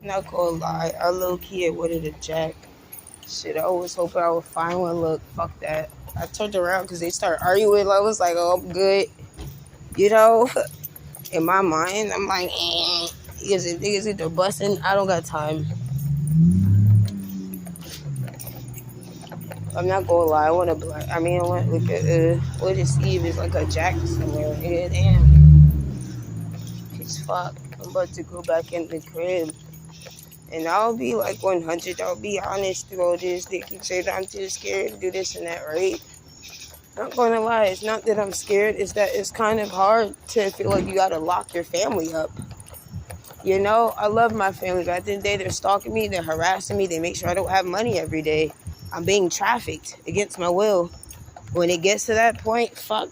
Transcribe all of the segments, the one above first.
Not gonna lie, I low key wanted a jack. Shit, I was hoping I would find one. Look, fuck that. I turned around because they started arguing. I was like, oh, I'm good. You know, in my mind, I'm like, because if niggas into busting, I don't got time. I'm not gonna lie, I want a black. I mean, I want like what is Eve is like a jack somewhere. Yeah, damn. Cause fuck, I'm about to go back in the crib. And I'll be like 100. I'll be honest through all this. They keep saying I'm too scared to do this and that, right? Not gonna lie, it's not that I'm scared. It's that it's kind of hard to feel like you gotta lock your family up. You know, I love my family, but at the end of the day, they're stalking me, they're harassing me, they make sure I don't have money every day. I'm being trafficked against my will. When it gets to that point, fuck,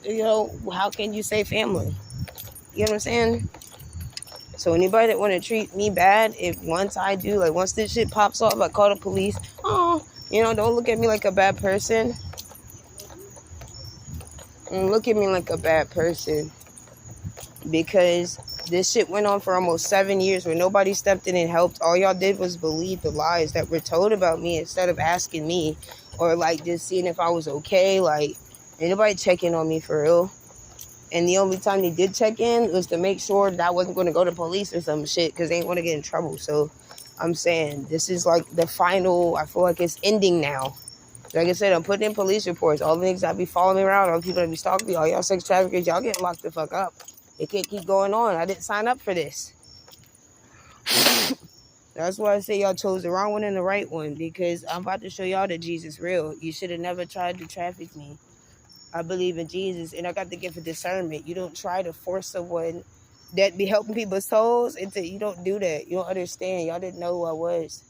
how can you say family? You know what I'm saying? So anybody that want to treat me bad, if once I do, like once this shit pops off, I call the police. Oh, don't look at me like a bad person. Look at me like a bad person. Because this shit went on for almost 7 years where nobody stepped in and helped. All y'all did was believe the lies that were told about me instead of asking me or like just seeing if I was okay. Like, ain't nobody checking on me for real. And the only time they did check in was to make sure that I wasn't going to go to police or some shit because they ain't want to get in trouble. So I'm saying this is like the final, I feel like it's ending now. Like I said, I'm putting in police reports. All the niggas that be following me around, all the people that be stalking me, all y'all sex traffickers, y'all getting locked the fuck up. It can't keep going on. I didn't sign up for this. That's why I say y'all chose the wrong one and the right one, because I'm about to show y'all that Jesus real. You should have never tried to traffic me. I believe in Jesus, and I got the gift of discernment. You don't try to force someone that be helping people's souls into. You don't do that. You don't understand. Y'all didn't know who I was.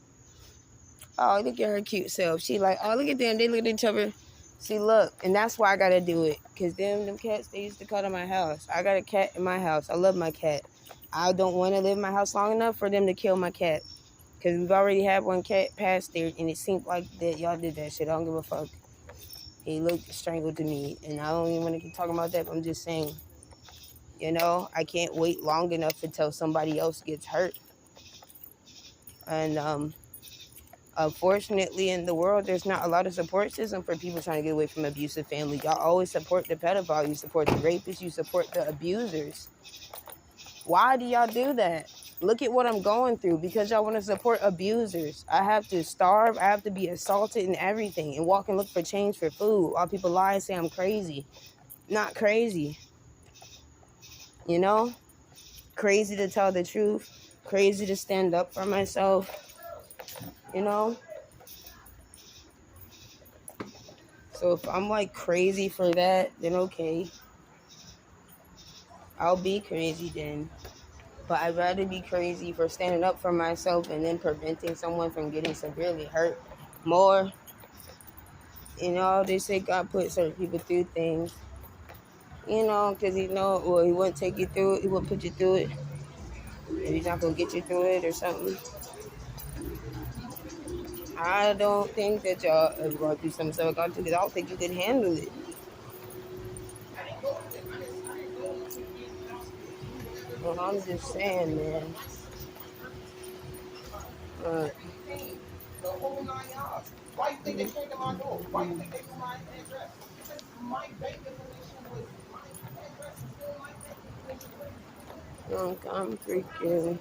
Oh, look at her cute self. She like, oh, look at them. They look at each other. See, look, and that's why I gotta do it. Cause them cats, they used to come to my house. I got a cat in my house. I love my cat. I don't want to live in my house long enough for them to kill my cat. Cause we've already had one cat pass there, and it seemed like that y'all did that shit. I don't give a fuck. He looked strangled to me, and I don't even want to keep talking about that. But I'm just saying, I can't wait long enough until somebody else gets hurt. And unfortunately, in the world, there's not a lot of support system for people trying to get away from abusive family. Y'all always support the pedophile. You support the rapists. You support the abusers. Why do y'all do that? Look at what I'm going through because y'all want to support abusers. I have to starve. I have to be assaulted and everything and walk and look for change for food while people lie and say I'm crazy. Not crazy. Crazy to tell the truth. Crazy to stand up for myself. So if I'm like crazy for that, then okay. I'll be crazy then. But I'd rather be crazy for standing up for myself and then preventing someone from getting severely hurt more. They say God put certain people through things. Because he wouldn't take you through it. He wouldn't put you through it. If he's not going to get you through it or something. I don't think that y'all are going through some stuff. I don't think you can handle it. Well, I'm just saying, man. Why you think they came to my door? Why you think they knew my address? Because my bank information was my address is still my bank information. I'm freaking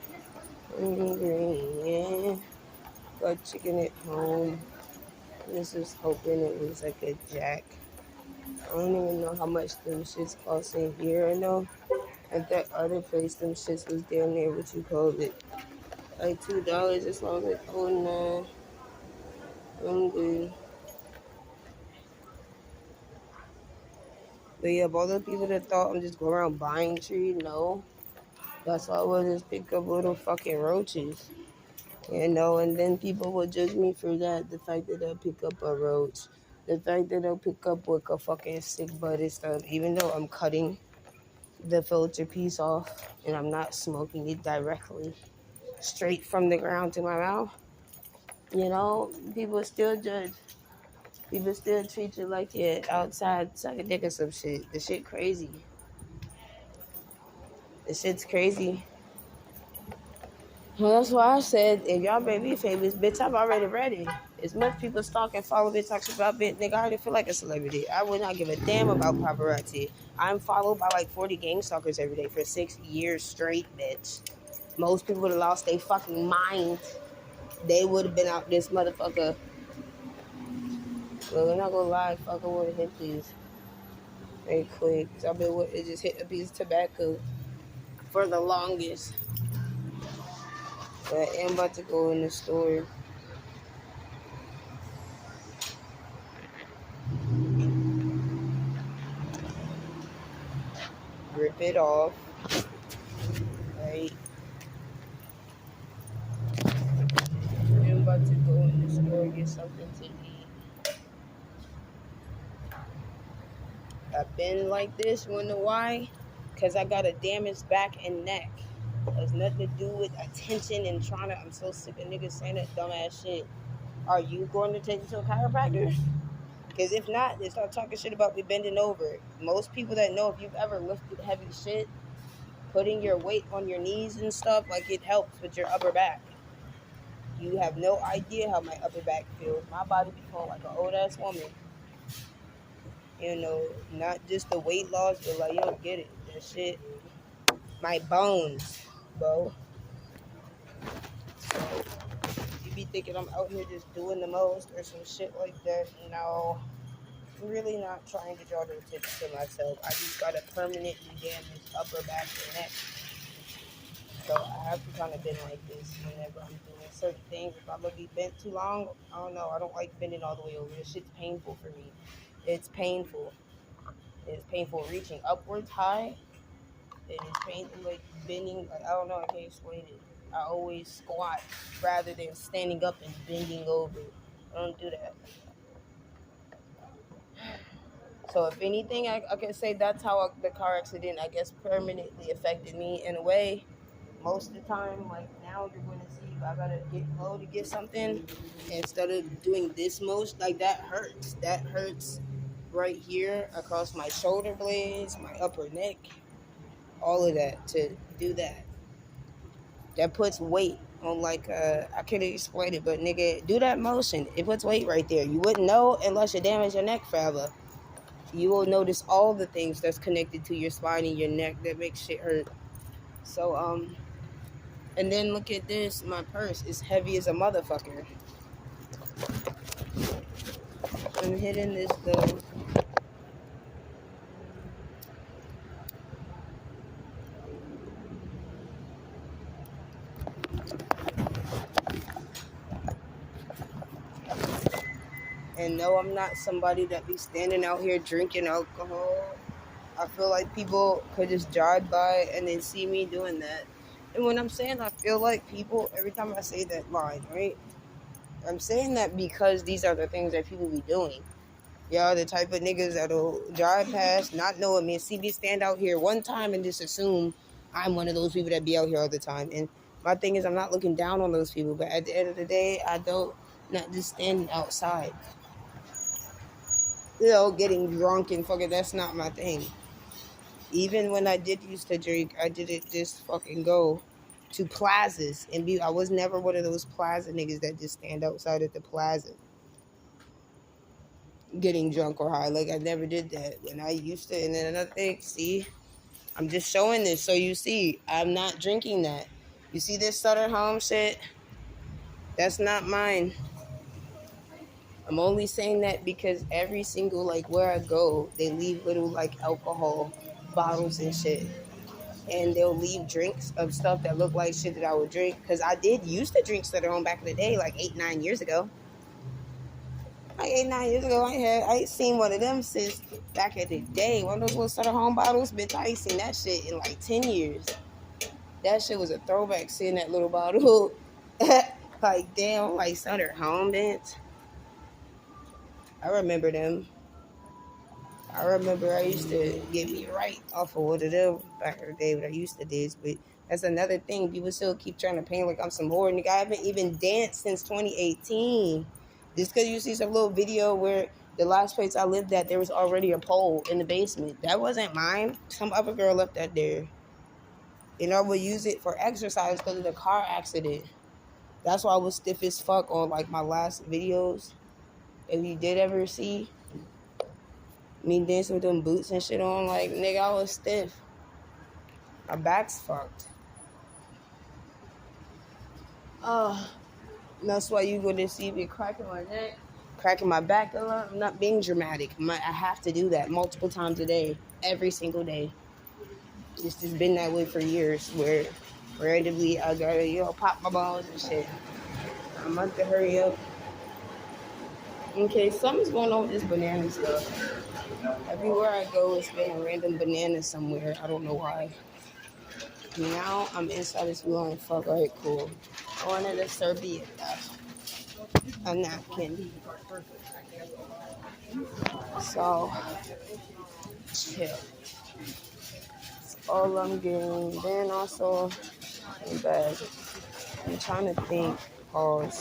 hungry. Got chicken at home. This is hoping it was like a jack. I don't even know how much them shits cost in here. I know at that other place, them shits was damn near what you called it. Like $2 as long as oh no. I'm good. But yeah, all the people that thought I'm just going around buying trees, no. That's all I was, just pick up little fucking roaches. And then people will judge me for that. The fact that I'll pick up a roach. The fact that I'll pick up like a fucking sick bud and stuff. Even though I'm cutting the filter piece off and I'm not smoking it directly straight from the ground to my mouth. People still judge. People still treat you like you're outside suck a dick or some shit. The shit crazy. The shit's crazy. Well, that's why I said, if y'all baby famous, bitch, I'm already ready. As much people stalk and follow bitch talks about bitch, nigga, I already feel like a celebrity. I would not give a damn about paparazzi. I'm followed by like 40 gang stalkers every day for 6 years straight, bitch. Most people would have lost their fucking mind. They would have been out this motherfucker. Well, we're not gonna lie, fucking with a hit please. Very quick. Cause I've been with it, just hit a piece of tobacco for the longest. But I'm about to go in the store. Rip it off. Right. I'm about to go in the store get something to eat. I've been like this, you know why? Because I got a damaged back and neck. It has nothing to do with attention and trying to. I'm so sick of niggas saying that dumbass shit. Are you going to take me to a chiropractor? Because if not, they start talking shit about me bending over. Most people that know, if you've ever lifted heavy shit, putting your weight on your knees and stuff, like it helps with your upper back. You have no idea how my upper back feels. My body be feeling like an old ass woman. You know, not just the weight loss, but like you don't get it. That shit, my bones, bro. So you be thinking I'm out here just doing the most or some shit like that. No, I'm really not trying to draw the attention to myself. I just got a permanently damaged upper back and neck. So I have to kind of bend like this whenever I'm doing certain things. If I'm gonna be bent too long, I don't know. I don't like bending all the way over. This shit's painful for me. It's painful. It's painful reaching upwards high. It is painful like bending. Like I don't know. I can't explain it. I always squat rather than standing up and bending over. I don't do that. So if anything, I can say that's how the car accident, I guess, permanently affected me in a way. Most of the time, like now, you're going to see if I gotta get low to get something instead of doing this most. Like that hurts. That hurts right here across my shoulder blades, my upper neck, all of that to do that. That puts weight on like I can't explain it, but nigga, do that motion. It puts weight right there. You wouldn't know unless you damage your neck forever. You will notice all the things that's connected to your spine and your neck that makes shit hurt. So and then look at this, my purse is heavy as a motherfucker. I'm hitting this though. And no, I'm not somebody that be standing out here drinking alcohol. I feel like people could just drive by and then see me doing that. And when I'm saying I feel like people, every time I say that line, right? I'm saying that because these are the things that people be doing. Y'all the type of niggas that'll drive past, not knowing me, and see me stand out here one time and just assume I'm one of those people that be out here all the time. And my thing is, I'm not looking down on those people, but at the end of the day, I don't, not just standing outside, getting drunk and fucking, that's not my thing. Even when I did used to drink, I didn't just fucking go to plazas and be, I was never one of those plaza niggas that just stand outside at the plaza getting drunk or high. Like I never did that. When I used to, and then another thing, see, I'm just showing this so you see, I'm not drinking that. You see this Sutter Home shit? That's not mine. I'm only saying that because every single, like, where I go, they leave little, like, alcohol bottles and shit. And they'll leave drinks of stuff that look like shit that I would drink. Because I did used to drink Sutter Home back in the day, like 8-9 years ago. Like 8-9 years ago, I ain't seen one of them since back in the day. One of those little Sutter Home bottles, bitch, I ain't seen that shit in like 10 years. That shit was a throwback, seeing that little bottle. Like, damn, like Sutter Home, bitch. I remember them. I remember I used to get me right off of one of them back in the day when I used to dance. But that's another thing. People still keep trying to paint like I'm some whore. Nigga, I haven't even danced since 2018. Just because you see some little video where the last place I lived at, there was already a pole in the basement. That wasn't mine. Some other girl left that there. And I would use it for exercise because of the car accident. That's why I was stiff as fuck on like my last videos. If you did ever see me dancing with them boots and shit on, like, nigga, I was stiff. My back's fucked. That's why you gonna see me cracking my neck, cracking my back a lot. I'm not being dramatic. I have to do that multiple times a day, every single day. It's just been that way for years, where randomly I gotta, pop my balls and shit. I'm about to hurry up. Okay, something's going on with this banana stuff. Everywhere I go, it's been a random banana somewhere. I don't know why. Now I'm inside this blowing fuck. Alright, cool. I wanted a serviette, a napkin. So, chill. That's all I'm getting. Then also, in bed. I'm trying to think. Pause.